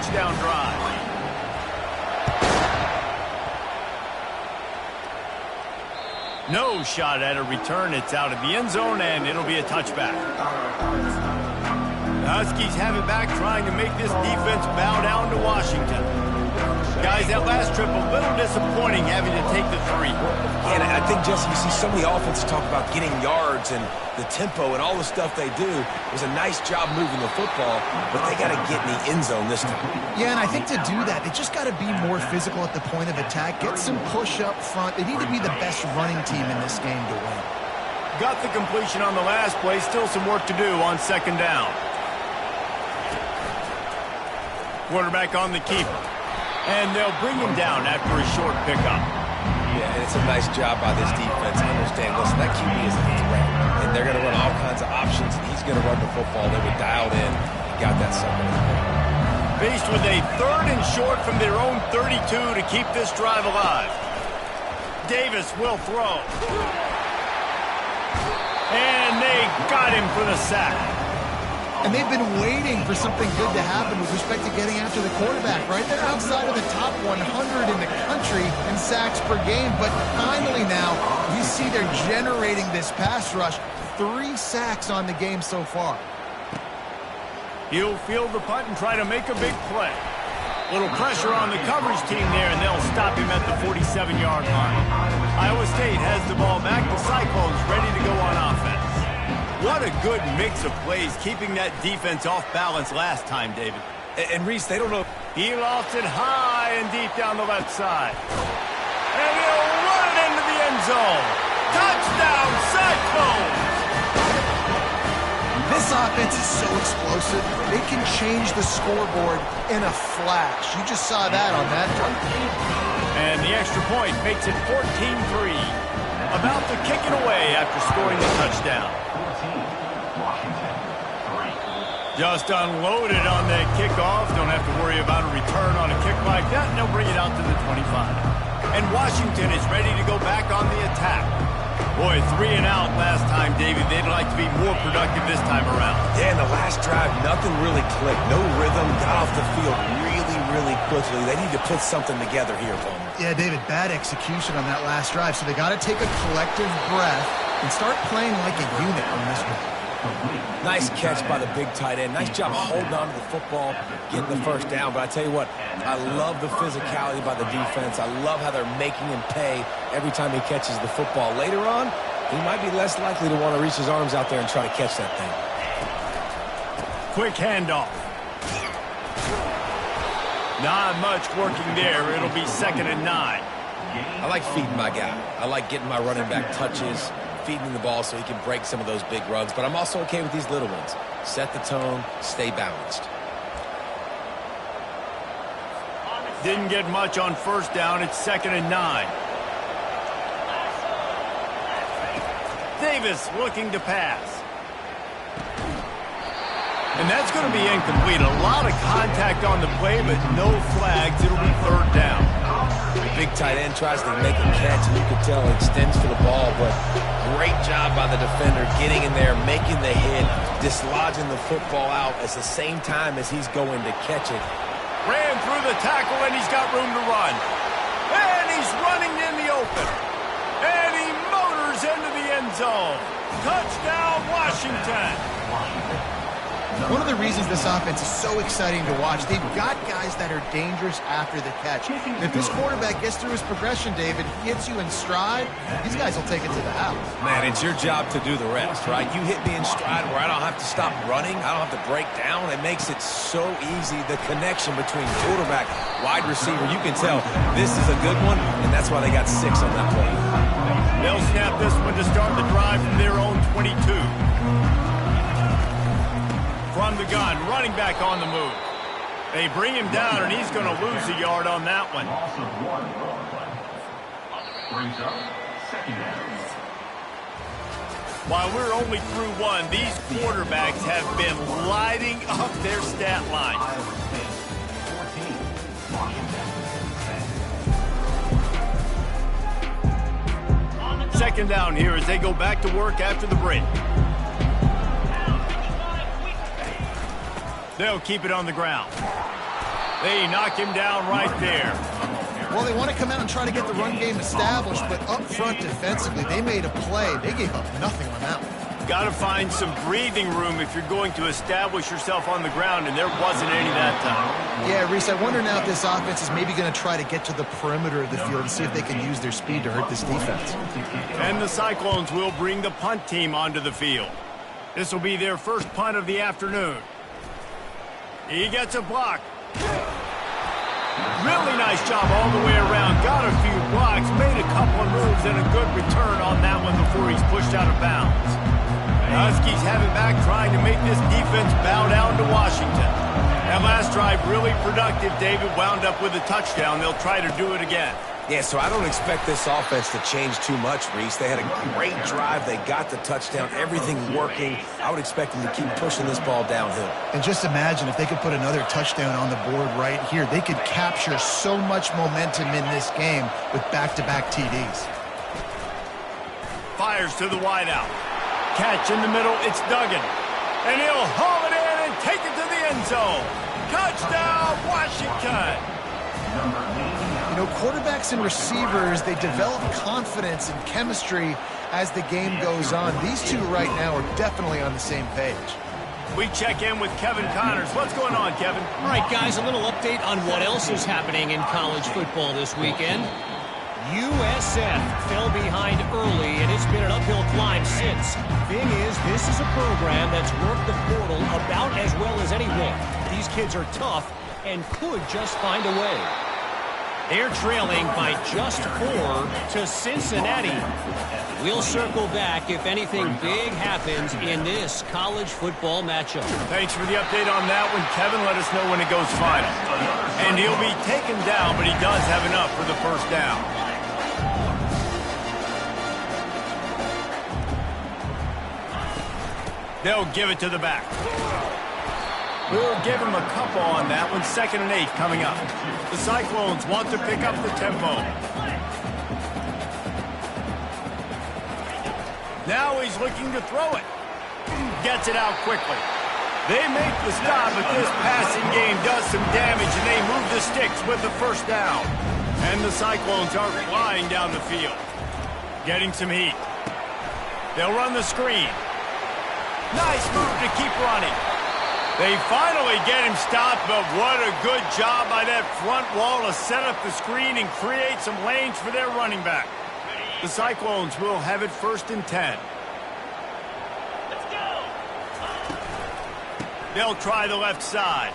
touchdown drive. No shot at a return. It's out of the end zone, and it'll be a touchback. The Huskies have it back, trying to make this defense bow down to Washington. Guys, that last trip, a little disappointing having to take the 3. And I think, Jesse, you see so many offenses talk about getting yards and the tempo and all the stuff they do. It was a nice job moving the football, but they got to get in the end zone this time. Yeah, and I think to do that, they just got to be more physical at the point of attack, get some push up front. They need to be the best running team in this game to win. Got the completion on the last play. Still some work to do on second down. Quarterback on the keeper. And they'll bring him down after a short pickup. Yeah, and it's a nice job by this defense. Understand, listen, that QB is a threat. And they're going to run all kinds of options, and he's going to run the football. They were dialed in and got that somewhere. Faced with a 3rd and short from their own 32 to keep this drive alive. Davis will throw. And they got him for the sack. And they've been waiting for something good to happen with respect to getting after the quarterback, right? They're outside of the top 100 in the country in sacks per game, but finally now, you see they're generating this pass rush. 3 sacks on the game so far. He'll field the punt and try to make a big play. Little pressure on the coverage team there, and they'll stop him at the 47-yard line. Iowa State has the ball back. The Cyclones ready to go on offense. What a good mix of plays, keeping that defense off balance last time, David. And Reese, they don't know. He lofts it high and deep down the left side. And he'll run it into the end zone. Touchdown, Cyclones! This offense is so explosive, they can change the scoreboard in a flash. You just saw that on that drive. And the extra point makes it 14-3. About to kick it away after scoring the touchdown. Just unloaded on that kickoff. Don't have to worry about a return on a kick like that, and they'll bring it out to the 25. And Washington is ready to go back on the attack. Boy, 3 and out last time, David. They'd like to be more productive this time around. Yeah, in the last drive, nothing really clicked. No rhythm, got off the field really quickly. They need to put something together here, Palmer. Yeah, David, bad execution on that last drive, so they got to take a collective breath and start playing like a unit on this one. Nice catch by the big tight end. Nice job holding on to the football, getting the first down. But I tell you what, I love the physicality by the defense. I love how they're making him pay every time he catches the football. Later on, he might be less likely to want to reach his arms out there and try to catch that thing. Quick handoff. Not much working there. It'll be 2nd and 9. I like feeding my guy. I like getting my running back touches, feeding him the ball so he can break some of those big runs. But I'm also okay with these little ones. Set the tone, stay balanced. Didn't get much on first down. It's 2nd and 9. Davis looking to pass. And that's going to be incomplete. A lot of contact on the play, but no flags. It'll be 3rd down. Big tight end tries to make a catch, and you can tell he extends for the ball, but great job by the defender getting in there, making the hit, dislodging the football out at the same time as he's going to catch it. Ran through the tackle, and he's got room to run. And he's running in the open. And he motors into the end zone. Touchdown, Washington. One of the reasons this offense is so exciting to watch, they've got guys that are dangerous after the catch. If this quarterback gets through his progression, David, hits you in stride, these guys will take it to the house. Man, it's your job to do the rest, right? You hit me in stride where I don't have to stop running. I don't have to break down. It makes it so easy. The connection between quarterback, wide receiver, you can tell this is a good one, and that's why they got 6 on that play. They'll snap this one to start the drive from their own 22. From the gun, running back on the move. They bring him down, and he's going to lose a yard on that one. While we're only through 1, these quarterbacks have been lighting up their stat line. Second down here as they go back to work after the break. They'll keep it on the ground. They knock him down right there. Well, they want to come out and try to get the run game established, but up front defensively, they made a play. They gave up nothing on that one. Got to find some breathing room if you're going to establish yourself on the ground, and there wasn't any that time. Yeah, Reese, I wonder now if this offense is maybe going to try to get to the perimeter of the field and see if they can use their speed to hurt this defense. And the Cyclones will bring the punt team onto the field. This will be their first punt of the afternoon. He gets a block. Really nice job all the way around. Got a few blocks, made a couple of moves, and a good return on that one before he's pushed out of bounds. The Huskies have it back, trying to make this defense bow down to Washington. That last drive really productive. David wound up with a touchdown. They'll try to do it again. Yeah, so I don't expect this offense to change too much, Reese. They had a great drive. They got the touchdown. Everything working. I would expect them to keep pushing this ball downhill. And just imagine if they could put another touchdown on the board right here. They could capture so much momentum in this game with back-to-back TDs. Fires to the wideout. Catch in the middle. It's Duggan. And he'll haul it in and take it to the end zone. Touchdown, Washington. You know, quarterbacks and receivers, they develop confidence and chemistry as the game goes on. These two right now are definitely on the same page. We check in with Kevin Connors. What's going on, Kevin? All right, guys, a little update on what else is happening in college football this weekend. USF fell behind early, and it's been an uphill climb since. Thing is, this is a program that's worked the portal about as well as anyone. These kids are tough and could just find a way. They're trailing by just 4 to Cincinnati. We'll circle back if anything big happens in this college football matchup. Thanks for the update on that one, Kevin. Let us know when it goes final. And he'll be taken down, but he does have enough for the first down. They'll give it to the back. We'll give him a couple on that one. 2nd and 8 coming up. The Cyclones want to pick up the tempo. Now he's looking to throw it. Gets it out quickly. They make the stop, but this passing game does some damage, and they move the sticks with the first down. And the Cyclones are flying down the field. Getting some heat. They'll run the screen. Nice move to keep running. They finally get him stopped, but what a good job by that front wall to set up the screen and create some lanes for their running back. The Cyclones will have it 1st and 10. Let's go. They'll try the left side.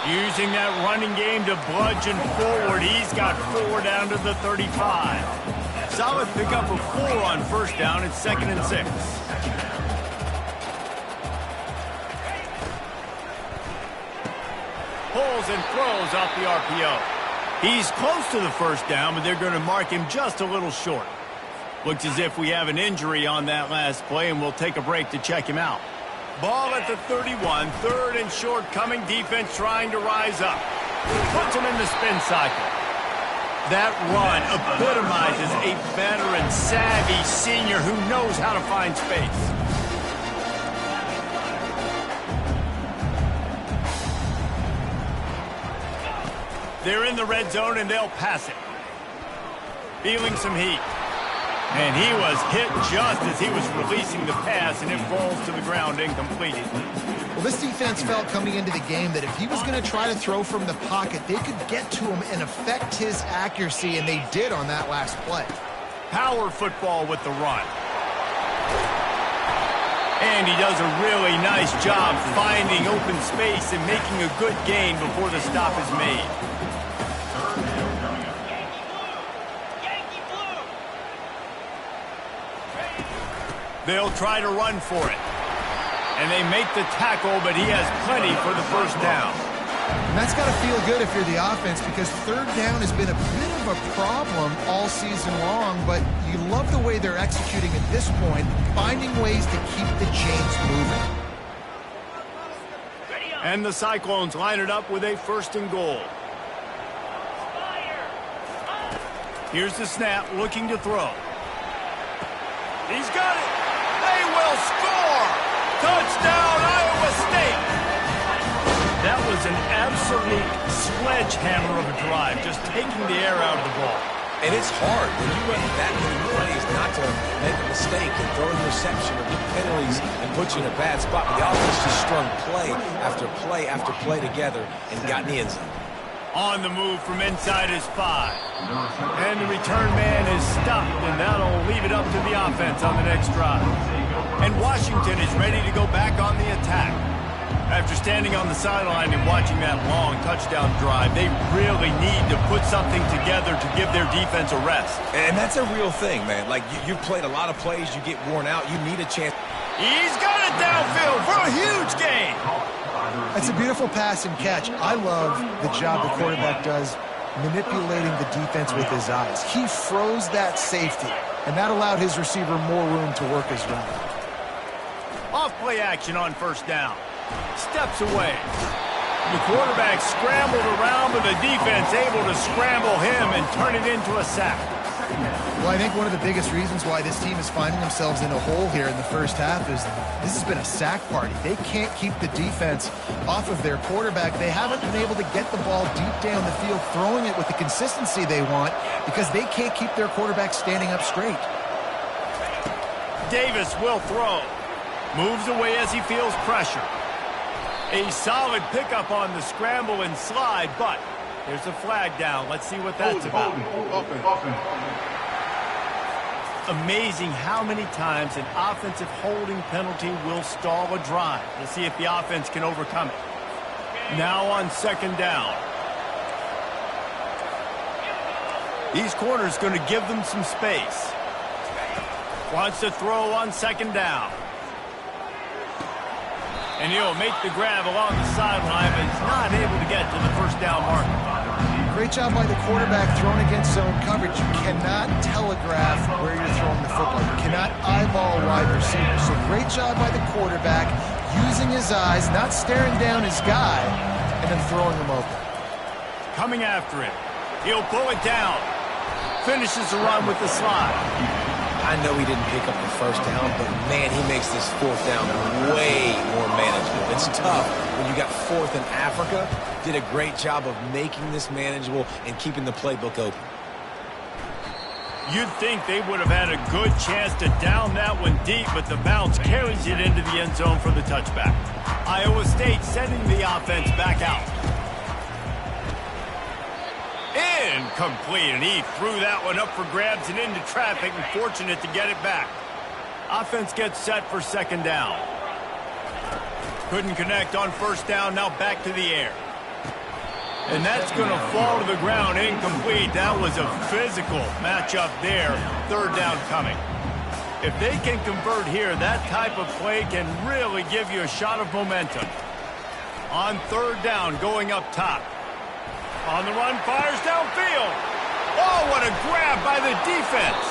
Using that running game to bludgeon forward. He's got 4 down to the 35. Solid pickup of 4 on 1st down. It's 2nd and 6. Pulls and throws off the RPO. He's close to the 1st down, but they're going to mark him just a little short. Looks as if we have an injury on that last play, and we'll take a break to check him out. Ball at the 31, 3rd and short coming. Defense trying to rise up. Puts him in the spin cycle. That run epitomizes a veteran, savvy senior who knows how to find space. They're in the red zone, and they'll pass it. Feeling some heat. And he was hit just as he was releasing the pass, and it falls to the ground incomplete. Well, this defense felt coming into the game that if he was going to try to throw from the pocket, they could get to him and affect his accuracy, and they did on that last play. Power football with the run. And he does a really nice job finding open space and making a good gain before the stop is made. They'll try to run for it. And they make the tackle, but he has plenty for the 1st down. And that's got to feel good if you're the offense, because 3rd down has been a bit of a problem all season long, but you love the way they're executing at this point, finding ways to keep the chains moving. And the Cyclones line it up with a 1st and goal. Here's the snap, looking to throw. He's got it. They will score. Touchdown, Iowa State. That was an absolute sledgehammer of a drive, just taking the air out of the ball. And it's hard when you run that many plays not to make a mistake and throw an interception or get penalties and put you in a bad spot. But the offense just strung play after play after play together and got in the end zone. On the move from inside his 5. And the return man is stopped, and that'll leave it up to the offense on the next drive. And Washington is ready to go back on the attack. After standing on the sideline and watching that long touchdown drive, they really need to put something together to give their defense a rest. And that's a real thing, man. Like, you've played a lot of plays, you get worn out, you need a chance. He's got it downfield for a huge gain. It's a beautiful pass and catch. I love the job the quarterback does manipulating the defense with his eyes. He froze that safety, and that allowed his receiver more room to work his route. Off play action on first down. Steps away. The quarterback scrambled around, but the defense able to scramble him and turn it into a sack. Well, I think one of the biggest reasons why this team is finding themselves in a hole here in the first half is this has been a sack party. They can't keep the defense off of their quarterback. They haven't been able to get the ball deep down the field, throwing it with the consistency they want because they can't keep their quarterback standing up straight. Davis will throw. Moves away as he feels pressure. A solid pickup on the scramble and slide, but there's a flag down. Let's see what that's about. Amazing how many times an offensive holding penalty will stall a drive. We'll see if the offense can overcome it. Now on second down. These corners going to give them some space. Wants to throw on second down. And he'll make the grab along the sideline, but he's not able to get to the first down marker. Great job by the quarterback throwing against zone coverage. You cannot telegraph where you're throwing the football. You cannot eyeball a wide receiver. So great job by the quarterback using his eyes, not staring down his guy, and then throwing him open. Coming after him. He'll pull it down. Finishes the run with the slide. I know he didn't pick up the first down, but man, he makes this fourth down way more manageable. It's tough when you got fourth in Africa. Did a great job of making this manageable and keeping the playbook open. You'd think they would have had a good chance to down that one deep, but the bounce carries it into the end zone for the touchback. Iowa State sending the offense back out. Incomplete, and he threw that one up for grabs and into traffic, and fortunate to get it back. Offense gets set for second down. Couldn't connect on first down, now back to the air. And that's going to fall to the ground, incomplete. That was a physical matchup there, third down coming. If they can convert here, that type of play can really give you a shot of momentum. On third down, going up top. On the run, fires downfield. Oh, what a grab by the defense.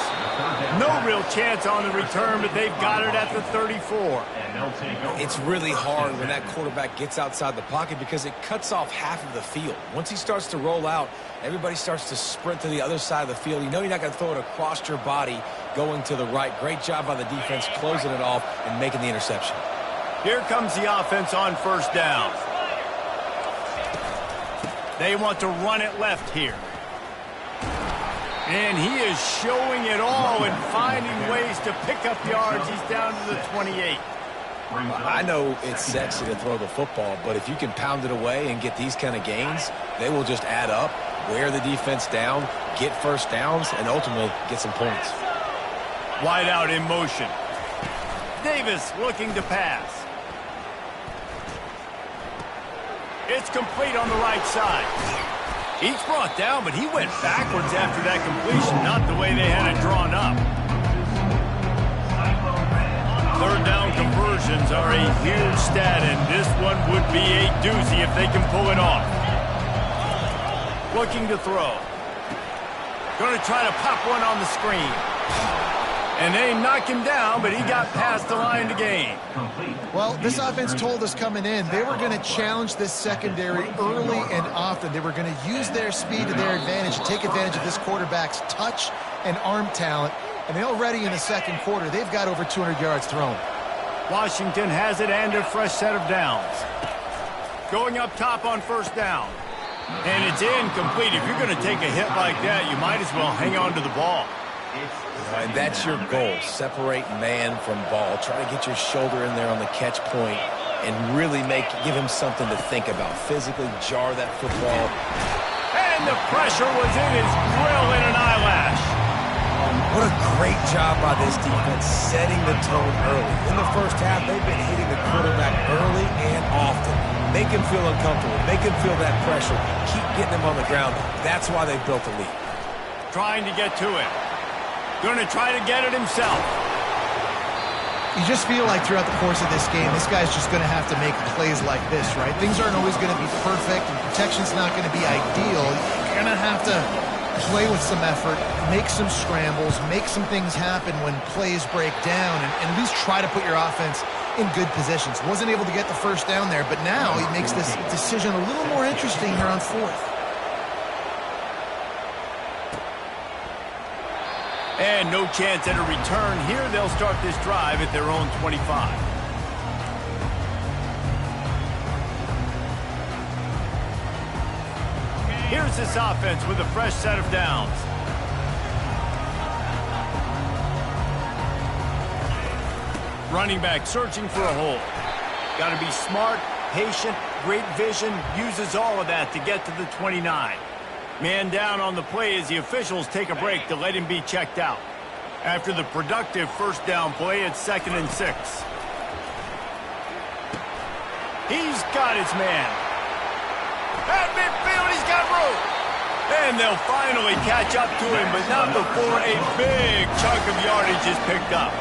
No real chance on the return, but they've got it at the 34. It's really hard when that quarterback gets outside the pocket because it cuts off half of the field. Once he starts to roll out, everybody starts to sprint to the other side of the field. You know you're not going to throw it across your body going to the right. Great job by the defense closing it off and making the interception. Here comes the offense on first down. They want to run it left here. And he is showing it all and finding ways to pick up yards. He's down to the 28. I know it's sexy to throw the football, but if you can pound it away and get these kind of gains, they will just add up, wear the defense down, get first downs, and ultimately get some points. Wide out in motion. Davis looking to pass. It's complete on the right side. He's brought down, but he went backwards after that completion, not the way they had it drawn up. Third down conversions are a huge stat, and this one would be a doozy if they can pull it off. Looking to throw. Going to try to pop one on the screen. And they knock him down, but he got past the line to gain. Well, this offense told us coming in they were going to challenge this secondary early and often. They were going to use their speed to their advantage, take advantage of this quarterback's touch and arm talent. And already in the second quarter, they've got over 200 yards thrown. Washington has it and a fresh set of downs. Going up top on first down. And it's incomplete. If you're going to take a hit like that, you might as well hang on to the ball. And that's your goal. Separate man from ball. Try to get your shoulder in there on the catch point and really give him something to think about. Physically jar that football. And the pressure was in his grill in an eyelash. What a great job by this defense setting the tone early. In the first half, they've been hitting the quarterback early and often. Make him feel uncomfortable. Make him feel that pressure. Keep getting him on the ground. That's why they built the lead. Trying to get to it. Going to try to get it himself. You just feel like throughout the course of this game, this guy's just going to have to make plays like this, right? Things aren't always going to be perfect, and protection's not going to be ideal. You're going to have to play with some effort, make some scrambles, make some things happen when plays break down, and at least try to put your offense in good positions. Wasn't able to get the first down there, but now he makes this decision a little more interesting here on fourth. And no chance at a return here. They'll start this drive at their own 25. Here's this offense with a fresh set of downs. Running back searching for a hole. Got to be smart, patient, great vision, uses all of that to get to the 29. Man down on the play as the officials take a break to let him be checked out. After the productive first down play, it's 2nd and 6. He's got his man. At midfield, he's got room. And they'll finally catch up to him, but not before a big chunk of yardage is picked up.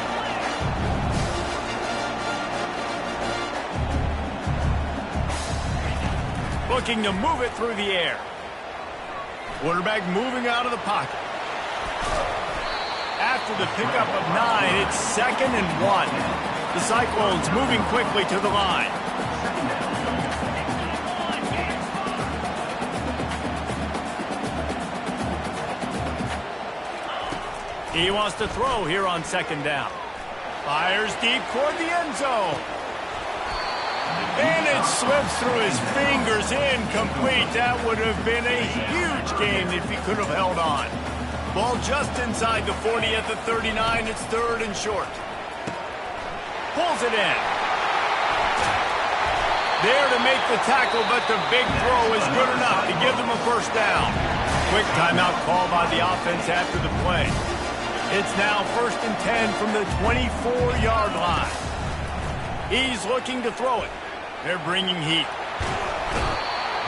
Looking to move it through the air. Quarterback moving out of the pocket. After the pickup of 9, it's 2nd and 1. The Cyclones moving quickly to the line. He wants to throw here on 2nd down. Fires deep toward the end zone. And it slips through his fingers, incomplete. That would have been a huge game if he could have held on. Ball just inside the 40 at the 39. It's 3rd and short. Pulls it in. There to make the tackle, but the big throw is good enough to give them a first down. Quick timeout call by the offense after the play. It's now 1st and 10 from the 24-yard line. He's looking to throw it. They're bringing heat.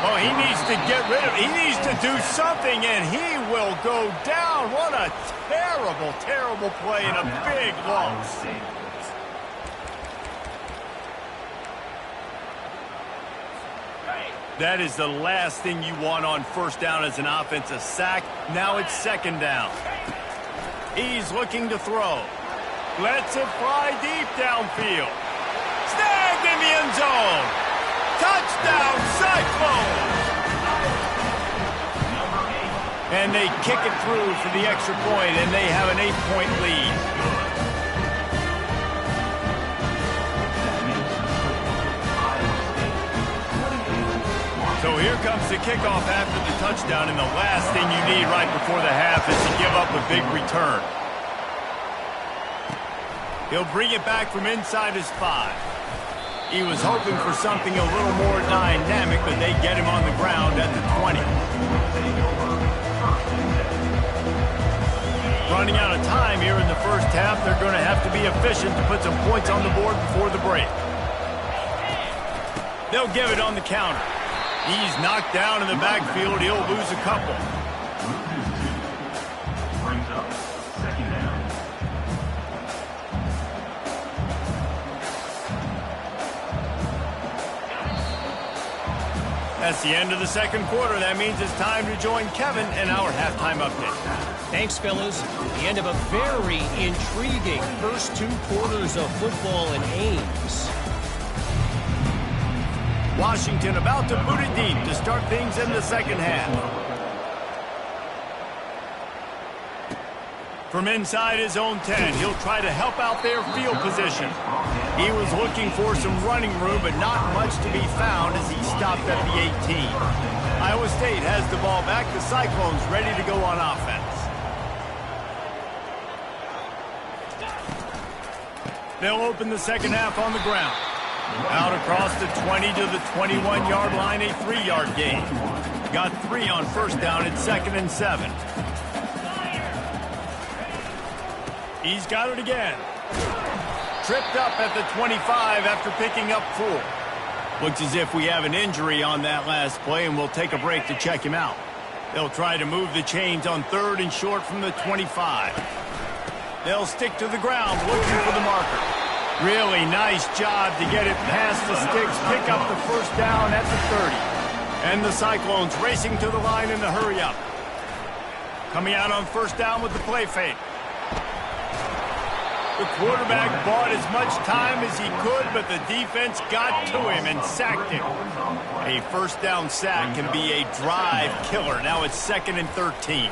Oh, he needs to get rid of it. He needs to do something, and he will go down. What a terrible, terrible play and a big loss. That is the last thing you want on first down as an offense, a sack. Now it's 2nd down. He's looking to throw. Lets it fly deep downfield. Snagged in the end zone. Touchdown, Cyclones! And they kick it through for the extra point, and they have an 8-point lead. So here comes the kickoff after the touchdown, and the last thing you need right before the half is to give up a big return. He'll bring it back from inside his 5. He was hoping for something a little more dynamic, but they get him on the ground at the 20. Running out of time here in the first half, they're going to have to be efficient to put some points on the board before the break. They'll give it on the counter. He's knocked down in the backfield. He'll lose a couple. Brings up 2nd down. That's the end of the 2nd quarter. That means it's time to join Kevin in our halftime update. Thanks, fellas. The end of a very intriguing first 2 quarters of football in Ames. Washington about to boot it deep to start things in the 2nd half. From inside his own 10, he'll try to help out their field position. He was looking for some running room, but not much to be found as he stopped at the 18. Iowa State has the ball back. The Cyclones ready to go on offense. They'll open the second half on the ground. Out across the 20 to the 21-yard line, a 3-yard gain. Got 3 on first down. It's 2nd and 7. He's got it again. Tripped up at the 25 after picking up 4. Looks as if we have an injury on that last play, and we'll take a break to check him out. They'll try to move the chains on 3rd and short from the 25. They'll stick to the ground looking for the marker. Really nice job to get it past the sticks, pick up the first down at the 30. And the Cyclones racing to the line in the hurry-up. Coming out on first down with the play fake. The quarterback bought as much time as he could, but the defense got to him and sacked him. A first down sack can be a drive killer. Now it's 2nd and 13.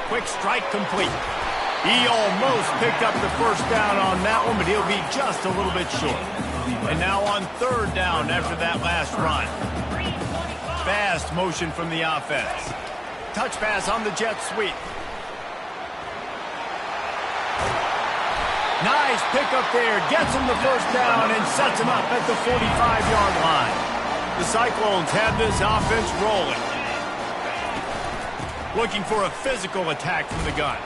Quick strike complete. He almost picked up the first down on that one, but he'll be just a little bit short. And now on 3rd down after that last run. Fast motion from the offense. Touch pass on the jet sweep. Nice pickup there. Gets him the first down and sets him up at the 45-yard line. The Cyclones have this offense rolling. Looking for a physical attack from the gun.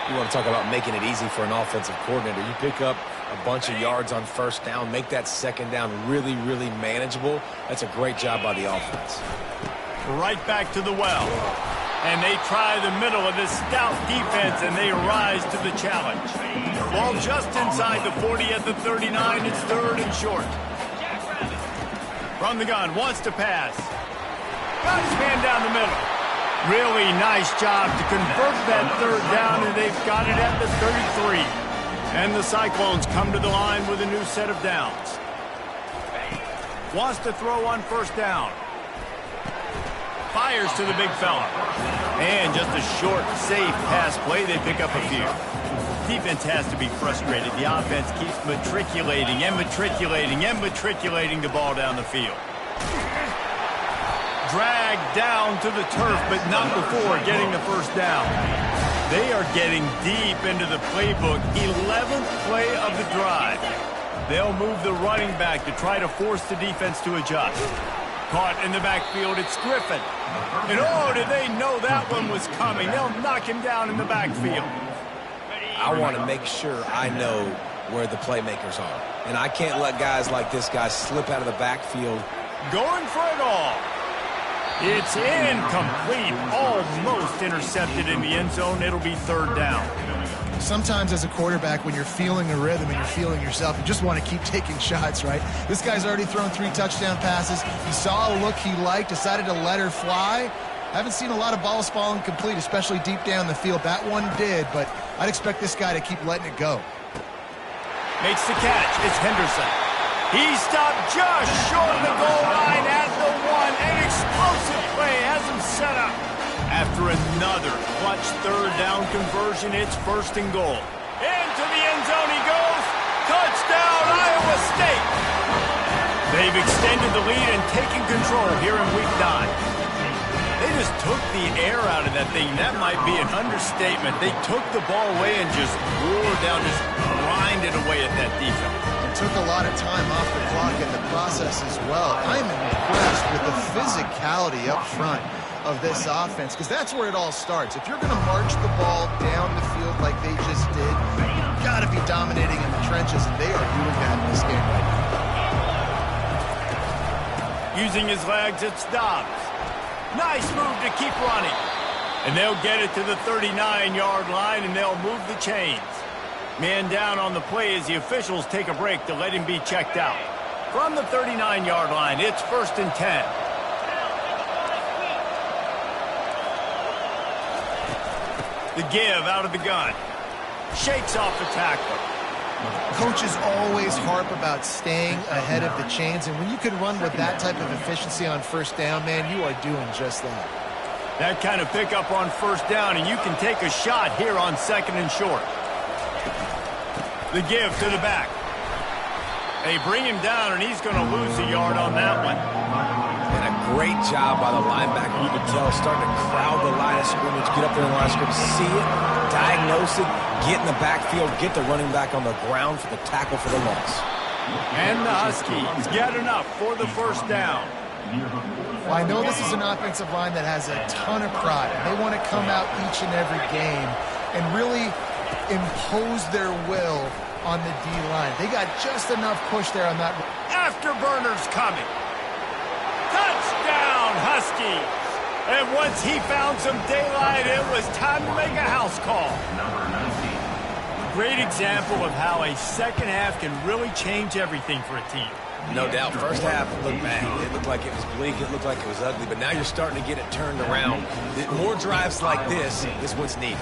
You want to talk about making it easy for an offensive coordinator. You pick up a bunch of yards on first down, make that second down really, really manageable. That's a great job by the offense. Right back to the well. And they try the middle of this stout defense, and they rise to the challenge. Ball just inside the 40 at the 39. It's 3rd and short. From the gun, wants to pass. Got his man down the middle. Really nice job to convert that 3rd down, and they've got it at the 33. And the Cyclones come to the line with a new set of downs. Wants to throw on first down. Fires to the big fella. And just a short, safe pass play. They pick up a few. Defense has to be frustrated. The offense keeps matriculating and matriculating and matriculating the ball down the field. Dragged down to the turf, but not before getting the first down. They are getting deep into the playbook. 11th play of the drive. They'll move the running back to try to force the defense to adjust. Caught in the backfield, it's Griffin. And oh, did they know that one was coming. They'll knock him down in the backfield. I want to make sure I know where the playmakers are. And I can't let guys like this guy slip out of the backfield. Going for it all. It's incomplete. Almost intercepted in the end zone. It'll be 3rd down. Sometimes as a quarterback, when you're feeling a rhythm and you're feeling yourself, you just want to keep taking shots, right? This guy's already thrown 3 touchdown passes. He saw a look he liked, decided to let her fly. Haven't seen a lot of balls falling complete, especially deep down the field. That one did, but I'd expect this guy to keep letting it go. Makes the catch. It's Henderson. He stopped just short of the goal line at the 1. An explosive play has him set up. After another clutch 3rd down conversion, it's 1st and goal. Into the end zone he goes. Touchdown, Iowa State. They've extended the lead and taken control here in Week 9. They just took the air out of that thing. That might be an understatement. They took the ball away and just wore down, just grinded away at that defense. Took a lot of time off the clock in the process as well. I'm impressed with the physicality up front of this offense, because that's where it all starts. If you're going to march the ball down the field like they just did, you've got to be dominating in the trenches, and they are doing that in this game right now. Using his legs, it's Dobbs. Nice move to keep running. And they'll get it to the 39-yard line, and they'll move the chains. Man down on the play as the officials take a break to let him be checked out. From the 39-yard line, it's 1st and 10. The give out of the gun. Shakes off the tackle. Coaches always harp about staying ahead of the chains, and when you can run with that type of efficiency on first down, man, you are doing just that. That kind of pickup on first down, and you can take a shot here on 2nd and short. The give to the back. They bring him down, and he's going to lose a yard on that one. And a great job by the linebacker. You can tell, starting to crowd the line of scrimmage, get up there in the line of scrimmage, see it, diagnose it, get in the backfield, get the running back on the ground for the tackle for the loss. And the Huskies get enough for the first down. Well, I know this is an offensive line that has a ton of pride. They want to come out each and every game and really impose their will on the D-line. They got just enough push there on that. Afterburners coming. Touchdown, Huskies. And once he found some daylight, it was time to make a house call. Great example of how a second half can really change everything for a team. No doubt. First half looked bad. It looked like it was bleak. It looked like it was ugly. But now you're starting to get it turned around. More drives like this is what's needed.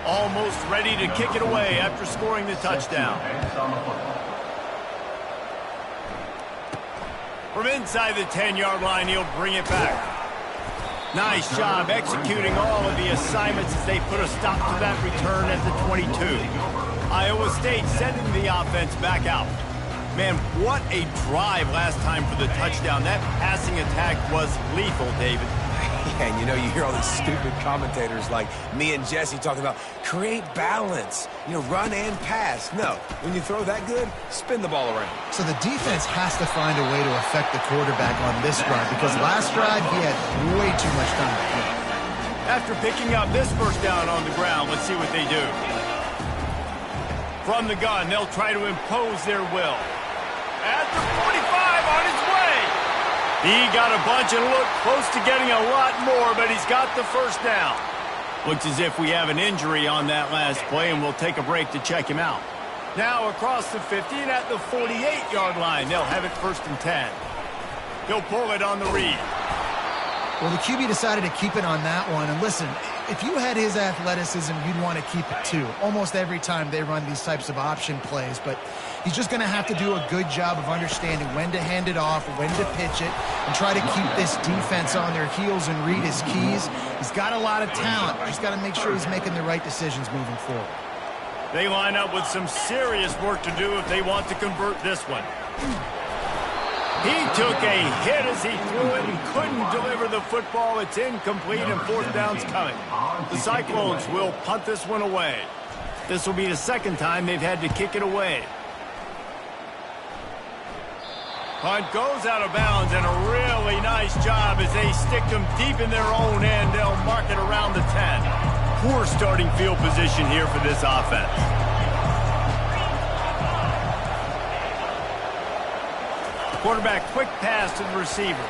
Almost ready to kick it away after scoring the touchdown. From inside the 10-yard line, he'll bring it back. Nice job executing all of the assignments as they put a stop to that return at the 22. Iowa State sending the offense back out. Man, what a drive last time for the touchdown. That passing attack was lethal, David. And you know, you hear all these stupid commentators like me and Jesse talking about create balance, you know, run and pass. No, when you throw that good, spin the ball around. So the defense has to find a way to affect the quarterback on this drive because last drive he had way too much time to play. After picking up this first down on the ground, let's see what they do. From the gun, they'll try to impose their will. At the 45 on his way. He got a bunch and looked close to getting a lot more, but he's got the first down. Looks as if we have an injury on that last play, and we'll take a break to check him out. Now across the 50 and at the 48-yard line, they'll have it 1st and 10. He'll pull it on the read. Well, the QB decided to keep it on that one. And listen, if you had his athleticism, you'd want to keep it too. Almost every time they run these types of option plays. But he's just going to have to do a good job of understanding when to hand it off, when to pitch it, and try to keep this defense on their heels and read his keys. He's got a lot of talent. Just got to make sure he's making the right decisions moving forward. They line up with some serious work to do if they want to convert this one. He took a hit as he threw it and couldn't deliver the football. It's incomplete and 4th down's coming. The Cyclones will punt this one away. This will be the 2nd time they've had to kick it away. Punt goes out of bounds, and a really nice job as they stick them deep in their own end. They'll mark it around the 10. Poor starting field position here for this offense. Quarterback quick pass to the receiver.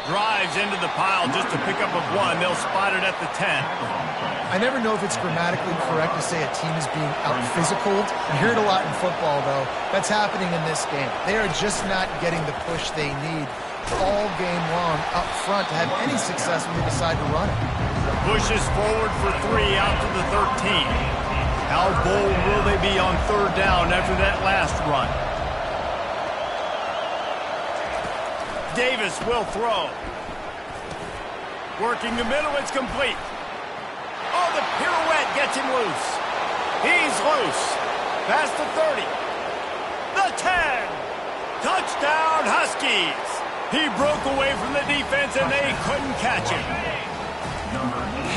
Drives into the pile just to pick up a 1. They'll spot it at the 10. I never know if it's grammatically correct to say a team is being out-physicaled. You hear it a lot in football, though. That's happening in this game. They are just not getting the push they need all game long up front to have any success when they decide to run it. Pushes forward for 3 out to the 13. How bold will they be on 3rd down after that last run? Davis will throw. Working the middle, it's complete. Oh, the pirouette gets him loose. He's loose. Past the 30. The 10. Touchdown, Huskies. He broke away from the defense, and they couldn't catch him.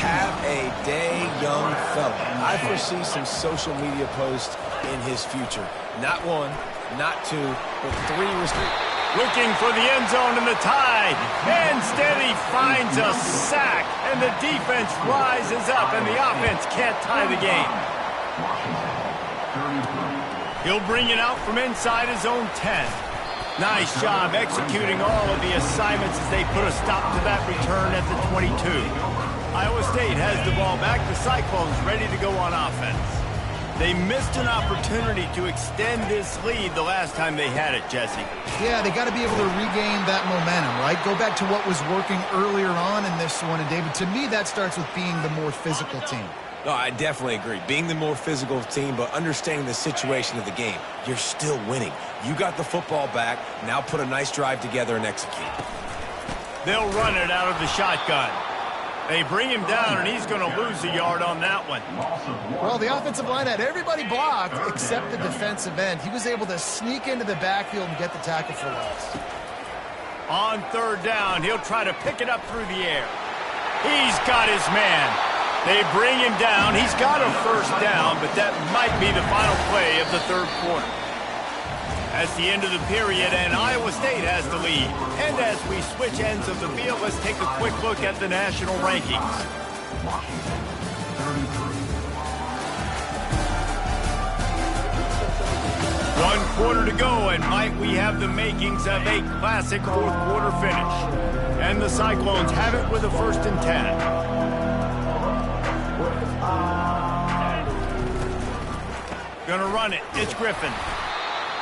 Have a day, young fella. I foresee some social media posts in his future. Not 1, not 2, but 3 restricted. Looking for the end zone in the tie. Instead, he finds a sack, and the defense rises up, and the offense can't tie the game. He'll bring it out from inside his own 10. Nice job executing all of the assignments as they put a stop to that return at the 22. Iowa State has the ball back. The Cyclones ready to go on offense. They missed an opportunity to extend this lead the last time they had it, Jesse. Yeah, they got to be able to regain that momentum, right? Go back to what was working earlier on in this one. And, David, to me, that starts with being the more physical team. No, I definitely agree. Being the more physical team, but understanding the situation of the game, you're still winning. You got the football back. Now put a nice drive together and execute. They'll run it out of the shotgun. They bring him down, and he's going to lose a yard on that one. Well, the offensive line had everybody blocked except the defensive end. He was able to sneak into the backfield and get the tackle for loss. On third down, he'll try to pick it up through the air. He's got his man. They bring him down. He's got a first down, but that might be the final play of the third quarter. That's the end of the period, and Iowa State has the lead. And as we switch ends of the field, let's take a quick look at the national rankings. One quarter to go, and might we have the makings of a classic fourth quarter finish. And the Cyclones have it with a 1st and 10. Gonna run it. It's Griffin.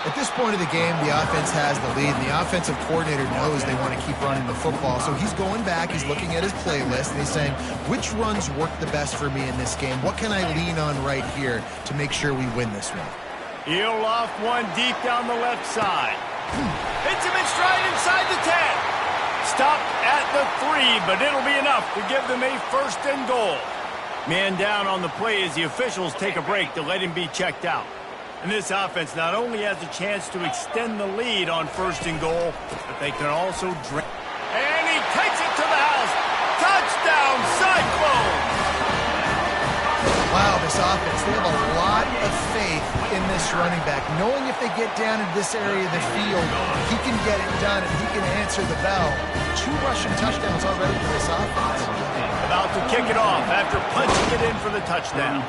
At this point of the game, the offense has the lead, and the offensive coordinator knows they want to keep running the football. So he's going back, he's looking at his playlist, and he's saying, which runs work the best for me in this game? What can I lean on right here to make sure we win this one? He'll off one deep down the left side. Hits him in stride inside the 10. Stopped at the 3, but it'll be enough to give them a 1st and goal. Man down on the play as the officials take a break to let him be checked out. And this offense not only has a chance to extend the lead on 1st and goal, but they can also drain. And he takes it to the house. Touchdown, Cyclones! Wow, this offense, they have a lot of faith in this running back, knowing if they get down in this area of the field, he can get it done and he can answer the bell. 2 rushing touchdowns already for this offense. About to kick it off after punching it in for the touchdown.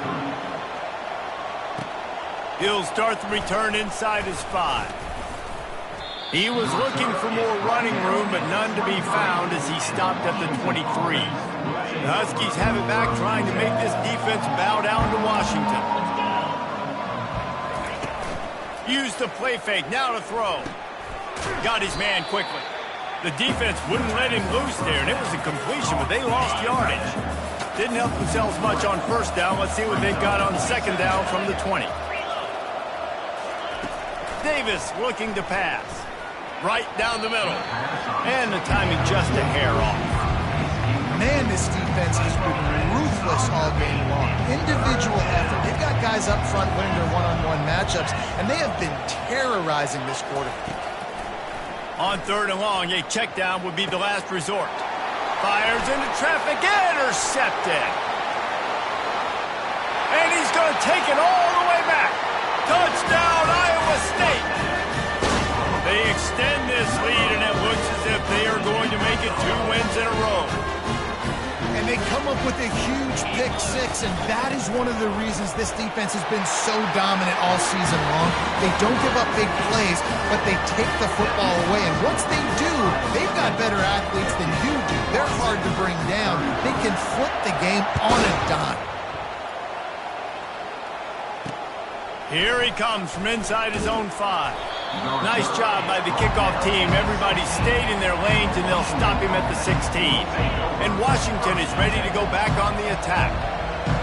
He'll start the return inside his 5. He was looking for more running room, but none to be found as he stopped at the 23. The Huskies have it back, trying to make this defense bow down to Washington. Used the play fake, now to throw. Got his man quickly. The defense wouldn't let him loose there, and it was a completion, but they lost yardage. Didn't help themselves much on 1st down. Let's see what they've got on 2nd down from the 20. Davis looking to pass. Right down the middle. And the timing just a hair off. Man, this defense has been ruthless all game long. Individual effort. They've got guys up front winning their one-on-one matchups, and they have been terrorizing this quarterback. On 3rd and long, a check down would be the last resort. Fires into traffic, intercepted. And he's going to take it all the way back. Touchdown, Iowa State. They extend this lead, and it looks as if they are going to make it 2 wins in a row. And they come up with a huge pick 6, and that is one of the reasons this defense has been so dominant all season long. They don't give up big plays, but they take the football away. And once they do, they've got better athletes than you do. They're hard to bring down. They can flip the game on a dime. Here he comes from inside his own 5. Nice job by the kickoff team. Everybody stayed in their lanes, and they'll stop him at the 16. And Washington is ready to go back on the attack.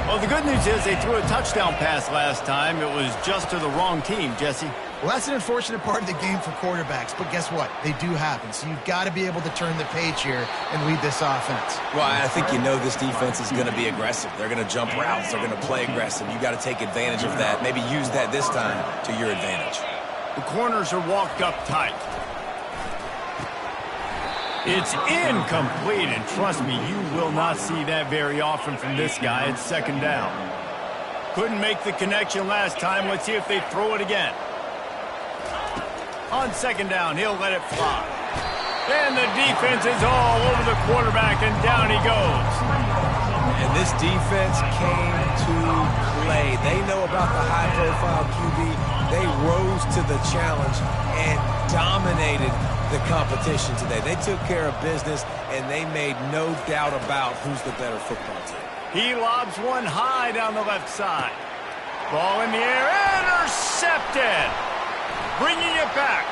Well, the good news is they threw a touchdown pass last time. It was just to the wrong team, Jesse. Well, that's an unfortunate part of the game for quarterbacks, but guess what? They do happen. So you've got to be able to turn the page here and lead this offense. Well, I think you know this defense is going to be aggressive. They're going to jump routes. They're going to play aggressive. You got to take advantage of that. Maybe use that this time to your advantage. The corners are walked up tight. It's incomplete, and trust me, you will not see that very often from this guy. It's 2nd down. Couldn't make the connection last time. Let's see if they throw it again. On 2nd down, he'll let it fly. And the defense is all over the quarterback, and down he goes. And this defense came to play. They know about the high-profile QB. They rose to the challenge and dominated the competition today. They took care of business, and they made no doubt about who's the better football team. He lobs one high down the left side. Ball in the air, intercepted. Bringing it back.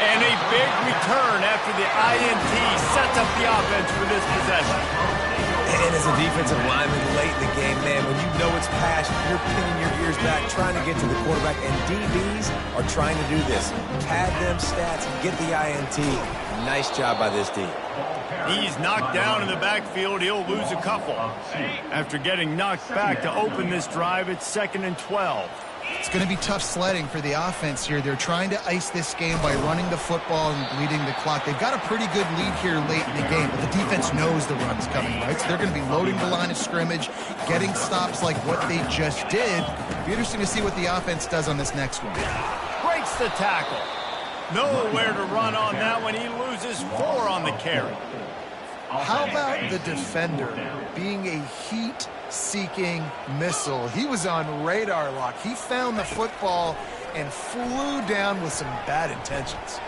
And a big return after the INT sets up the offense for this possession. And as a defensive lineman late in the game, man, when you know it's pass, you're pinning your ears back, trying to get to the quarterback, and DBs are trying to do this. Pad them stats, get the INT. Nice job by this D. He's knocked down in the backfield. He'll lose a couple. After getting knocked back to open this drive, it's 2nd and 12. It's going to be tough sledding for the offense here. They're trying to ice this game by running the football and bleeding the clock. They've got a pretty good lead here late in the game, but the defense knows the run's coming, right? So they're going to be loading the line of scrimmage, getting stops like what they just did. It'll be interesting to see what the offense does on this next one. Breaks the tackle. Nowhere to run on that one. He loses 4 on the carry. How about the defender being a heat-seeking missile? He was on radar lock. He found the football and flew down with some bad intentions.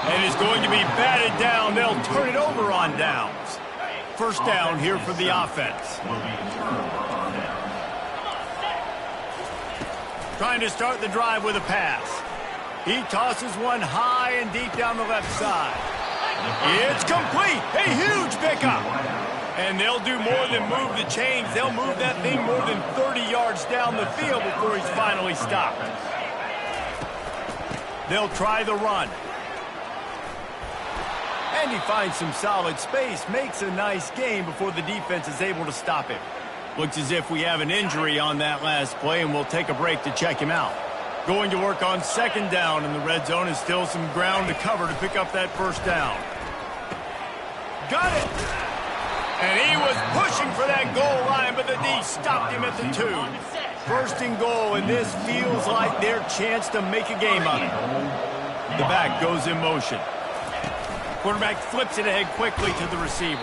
And is going to be batted down. They'll turn it over on downs. First down here for the offense. Trying to start the drive with a pass. He tosses one high and deep down the left side. It's complete. A huge pickup. And they'll do more than move the chains. They'll move that thing more than 30 yards down the field before he's finally stopped. They'll try the run. And he finds some solid space, makes a nice gain before the defense is able to stop him. Looks as if we have an injury on that last play, and we'll take a break to check him out. Going to work on 2nd down in the red zone, is still some ground to cover to pick up that first down. Got it! And he was pushing for that goal line, but the D stopped him at the 2. 1st and goal, and this feels like their chance to make a game of it. The back goes in motion. Quarterback flips it ahead quickly to the receiver.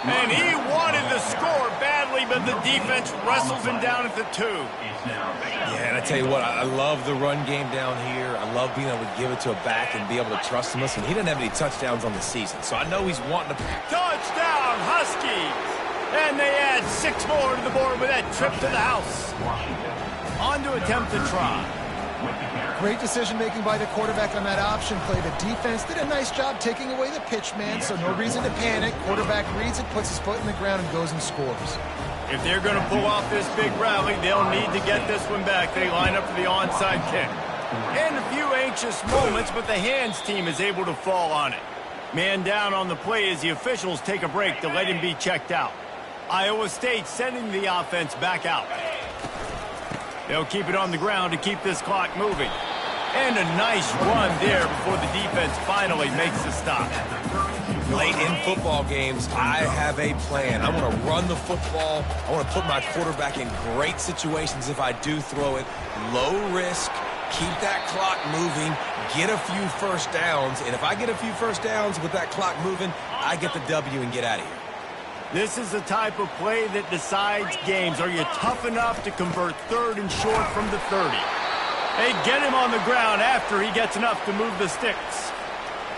And he wanted the score badly, but the defense wrestles him down at the 2. Yeah, and I tell you what, I love the run game down here. I love being able to give it to a back and be able to trust him. Listen, he didn't have any touchdowns on the season, so I know he's wanting to... Touchdown, Huskies! And they add 6 more to the board with that trip to the house. On to attempt the try. Great decision-making by the quarterback on that option play. The defense did a nice job taking away the pitch man, so no reason to panic. Quarterback reads it, puts his foot in the ground, and goes and scores. If they're going to pull off this big rally, they'll need to get this one back. They line up for the onside kick. And a few anxious moments, but the hands team is able to fall on it. Man down on the play as the officials take a break to let him be checked out. Iowa State sending the offense back out. They'll keep it on the ground to keep this clock moving. And a nice run there before the defense finally makes the stop. Late in football games, I have a plan. I want to run the football. I want to put my quarterback in great situations if I do throw it. Low risk, keep that clock moving, get a few first downs. And if I get a few first downs with that clock moving, I get the W and get out of here. This is the type of play that decides games. Are you tough enough to convert 3rd and short from the 30? They get him on the ground after he gets enough to move the sticks.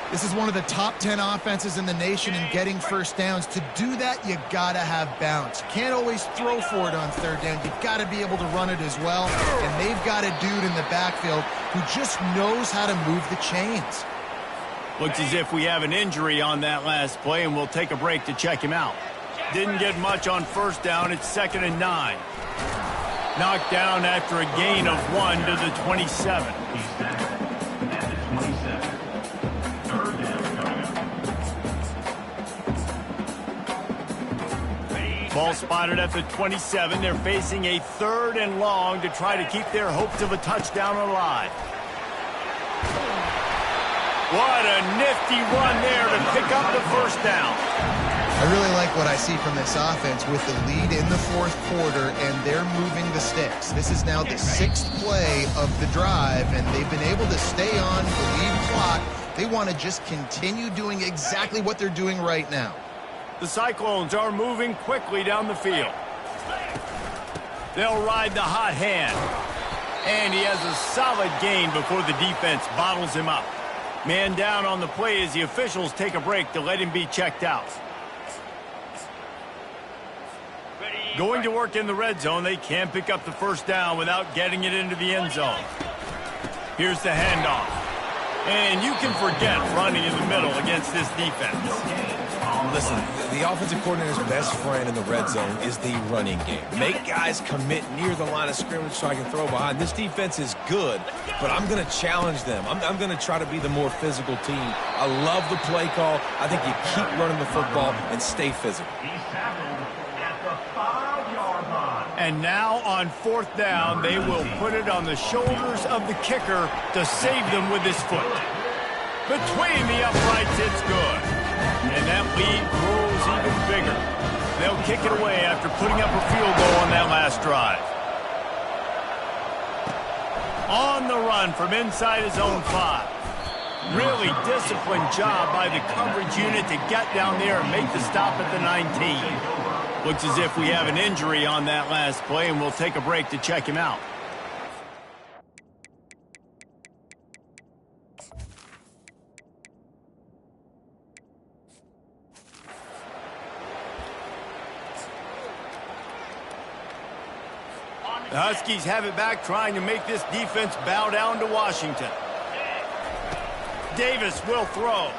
This is one of the top 10 offenses in the nation in getting first downs. To do that, you got to have balance. You can't always throw for it on 3rd down. You've got to be able to run it as well. And they've got a dude in the backfield who just knows how to move the chains. Looks as if we have an injury on that last play, and we'll take a break to check him out. Didn't get much on 1st down. It's 2nd and 9. Knocked down after a gain of 1 to the 27. Ball spotted at the 27. They're facing a 3rd and long to try to keep their hopes of a touchdown alive. What a nifty run there to pick up the first down. I really like what I see from this offense with the lead in the 4th quarter, and they're moving the sticks. This is now the 6th play of the drive, and they've been able to stay on the lead clock. They want to just continue doing exactly what they're doing right now. The Cyclones are moving quickly down the field. They'll ride the hot hand. And he has a solid gain before the defense bottles him up. Man down on the play as the officials take a break to let him be checked out. Going to work in the red zone. They can't pick up the first down without getting it into the end zone. Here's the handoff. And you can forget running in the middle against this defense. Listen, the offensive coordinator's best friend in the red zone is the running game. Make guys commit near the line of scrimmage so I can throw behind. This defense is good, but I'm going to challenge them. I'm going to try to be the more physical team. I love the play call. I think you keep running the football and stay physical. And now on fourth down, they will put it on the shoulders of the kicker to save them with his foot. Between the uprights, it's good. And that lead grows even bigger. They'll kick it away after putting up a field goal on that last drive. On the run from inside his own 5. Really disciplined job by the coverage unit to get down there and make the stop at the 19. Looks as if we have an injury on that last play, and we'll take a break to check him out. The Huskies have it back, trying to make this defense bow down to Washington. Davis will throw.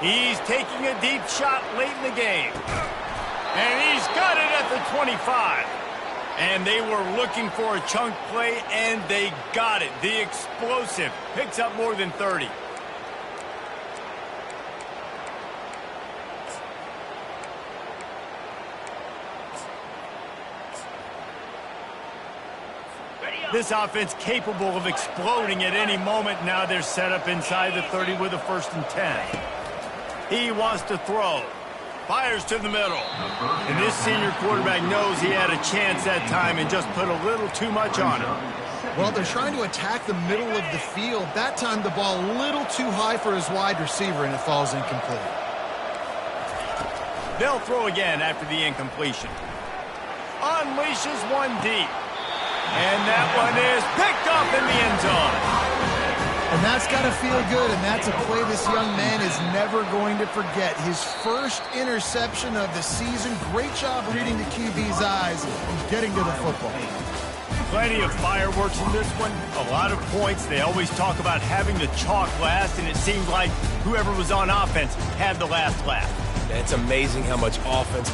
He's taking a deep shot late in the game. And he's got it at the 25. And they were looking for a chunk play, and they got it. The explosive picks up more than 30. This offense capable of exploding at any moment. Now they're set up inside the 30 with a 1st and 10. He wants to throw. Fires to the middle. And this senior quarterback knows he had a chance that time and just put a little too much on him. Well, they're trying to attack the middle of the field. That time the ball a little too high for his wide receiver, and it falls incomplete. They'll throw again after the incompletion. Unleashes one deep. And that one is picked up in the end zone. And that's got to feel good, and that's a play this young man is never going to forget. His first interception of the season. Great job reading the QB's eyes and getting to the football. Plenty of fireworks in this one. A lot of points. They always talk about having the chalk last, and it seemed like whoever was on offense had the last laugh. It's amazing how much offense